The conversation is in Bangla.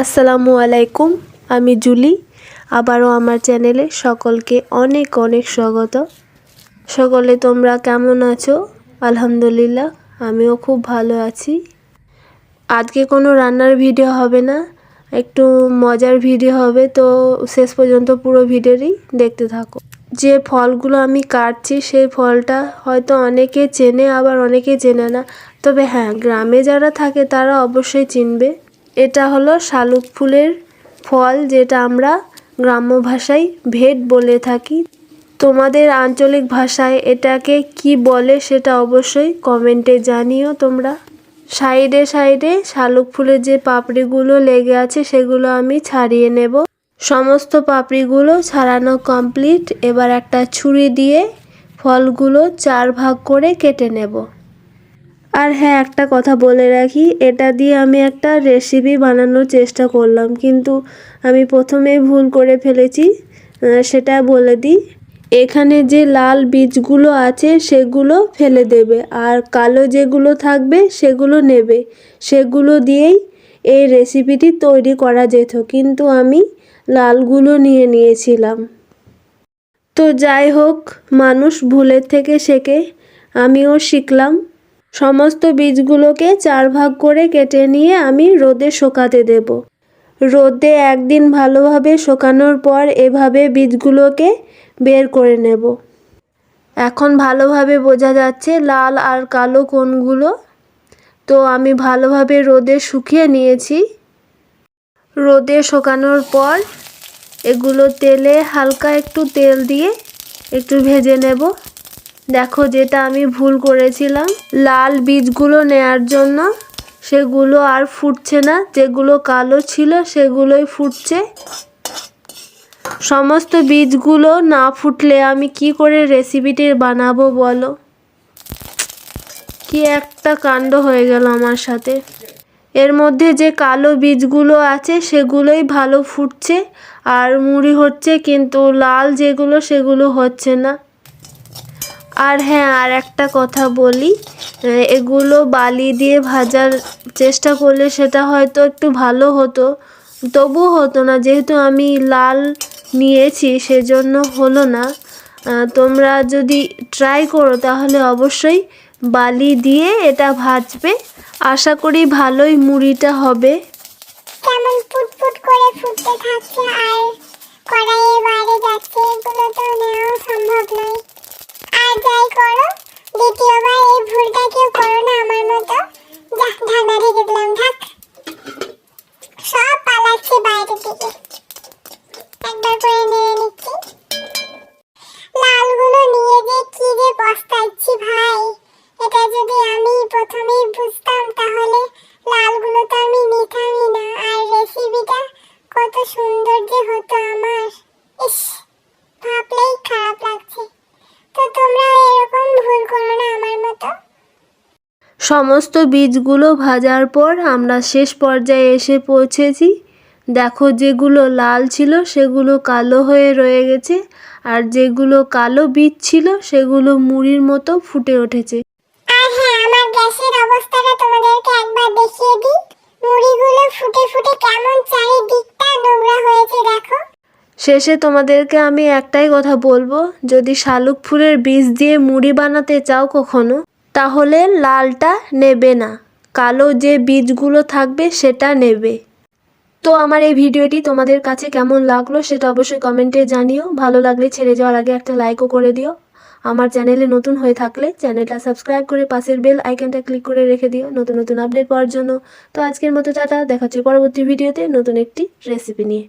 আসসালামু আলাইকুম, আমি জুলি। আবারও আমার চ্যানেলে সকলকে অনেক অনেক স্বাগত। সকলে তোমরা কেমন আছো? আলহামদুলিল্লাহ, আমিও খুব ভালো আছি। আজকে কোনো রান্নার ভিডিও হবে না, একটু মজার ভিডিও হবে, তো শেষ পর্যন্ত পুরো ভিডিওটি দেখতে থাকো। যে ফলগুলো আমি কাটছি সেই ফলটা হয়তো অনেকে চেনে, আবার অনেকে চেনে না। তবে হ্যাঁ, গ্রামে যারা থাকে তারা অবশ্যই চিনবে। এটা হলো শালুক ফুলের ফল, যেটা আমরা গ্রাম্য ভাষায় ভেট বলে থাকি। তোমাদের আঞ্চলিক ভাষায় এটাকে কি বলে সেটা অবশ্যই কমেন্টে জানিও তোমরা। সাইডে সাইডে শালুক ফুলের যে পাপড়িগুলো লেগে আছে সেগুলো আমি ছাড়িয়ে নেব। সমস্ত পাপড়িগুলো ছাড়ানো কমপ্লিট। এবার একটা ছুরি দিয়ে ফলগুলো 4 ভাগ করে কেটে নেব। আর হ্যাঁ, একটা কথা বলে রাখি, এটা দিয়ে আমি একটা রেসিপি বানানোর চেষ্টা করলাম, কিন্তু আমি প্রথমেই ভুল করে ফেলেছি, সেটা বলে দিই। এখানে যে লাল বীজগুলো আছে সেগুলো ফেলে দেবে, আর কালো যেগুলো থাকবে সেগুলো নেবে। সেগুলো দিয়েই এই রেসিপিটি তৈরি করা যেত, কিন্তু আমি লালগুলো নিয়েছিলাম। তো যাই হোক, মানুষ ভুলের থেকে শেখে, আমিও শিখলাম। সমস্ত বীজগুলোকে 4 ভাগ করে কেটে নিয়ে আমি রোদে শুকাতে দেব। রোদে একদিন ভালোভাবে শুকানোর পর এভাবে বীজগুলোকে বের করে নেব। এখন ভালোভাবে বোঝা যাচ্ছে লাল আর কালো কোনগুলো। তো আমি ভালোভাবে রোদে শুকিয়ে নিয়েছি। রোদে শুকানোর পর এগুলো তেলে হালকা একটু তেল দিয়ে একটু ভেজে নেব। দেখো, যেটা আমি ভুল করেছিলাম, লাল বীজগুলো নেয়ার জন্য সেগুলো আর ফুটছে না, যেগুলো কালো ছিল সেগুলোই ফুটছে। সমস্ত বীজগুলো না ফুটলে আমি কি করে রেসিপিটি বানাবো বলো? কি একটা কাণ্ড হয়ে গেল আমার সাথে। এর মধ্যে যে কালো বীজগুলো আছে সেগুলোই ভালো ফুটছে আর মুড়ি হচ্ছে, কিন্তু লাল যেগুলো সেগুলো হচ্ছে না। আর হ্যাঁ, আর একটা কথা বলি, এগুলো বালি দিয়ে ভাজার চেষ্টা করলে সেটা হয়তো একটু ভালো হতো, তবু হতো না, যেহেতু আমি লাল নিয়েছি সেজন্য হলো না। তোমরা যদি ট্রাই করো তাহলে অবশ্যই বালি দিয়ে এটা ভাজবে, আশা করি ভালোই মুড়িটা হবে। কেমন পুটপুট করে ফুটতে থাকছে আর কড়াইয়ের বাইরে যাচ্ছে, এগুলো তো নেওয়া সম্ভব নয়। আর যাই করো, দ্বিতীয়বার এই ভুলটা কেউ করো না আমার মতো। ঢাকনা ঢেকে দিলাম, ঢাক। সব পালাচ্ছে বাইরে থেকে। একবার করে নিয়ে নিচ্ছি। লালগুলো নিয়ে যে কি যে পস্তাচ্ছি ভাই। এটা যদি আমি প্রথমেই বুঝতাম তাহলে লালগুলো তো আমি নিতামই না, আর রেসিপিটা কত সুন্দর যে হতো আমার। ইস, ভাবলেই খারাপ লাগছে। তো তোমরা এরকম ভুল করো না আমার মতো। সমস্ত বীজগুলো ভাজার পর আমরা শেষ পর্যায়ে এসে পৌঁছেছি। দেখো, যেগুলো লাল ছিল সেগুলো কালো হয়ে রয়ে গেছে, আর যেগুলো কালো বীজ ছিল সেগুলো মুড়ির মতো ফুটে উঠেছে। আর হ্যাঁ, আমার গ্যাসের অবস্থাটা তোমাদেরকে একবার দেখিয়ে দিই। মুড়িগুলো ফুটে ফুটে কেমন চারিদিকটা নোংরা হয়েছে দেখো। শেষে তোমাদেরকে আমি একটাই কথা বলবো, যদি শালুক ফুলের বীজ দিয়ে মুড়ি বানাতে চাও কখনো, তাহলে লালটা নেবে না, কালো যে বীজগুলো থাকবে সেটা নেবে। তো আমার এই ভিডিওটি তোমাদের কাছে কেমন লাগলো সেটা অবশ্যই কমেন্টে জানিও। ভালো লাগলে ছেড়ে যাওয়ার আগে একটা লাইকও করে দিও। আমার চ্যানেলে নতুন হয়ে থাকলে চ্যানেলটা সাবস্ক্রাইব করে পাশের বেল আইকনটা ক্লিক করে রেখে দিও নতুন নতুন আপডেট পাওয়ার জন্য। তো আজকের মতো টাটা, দেখা হচ্ছে পরবর্তী ভিডিওতে নতুন একটি রেসিপি নিয়ে।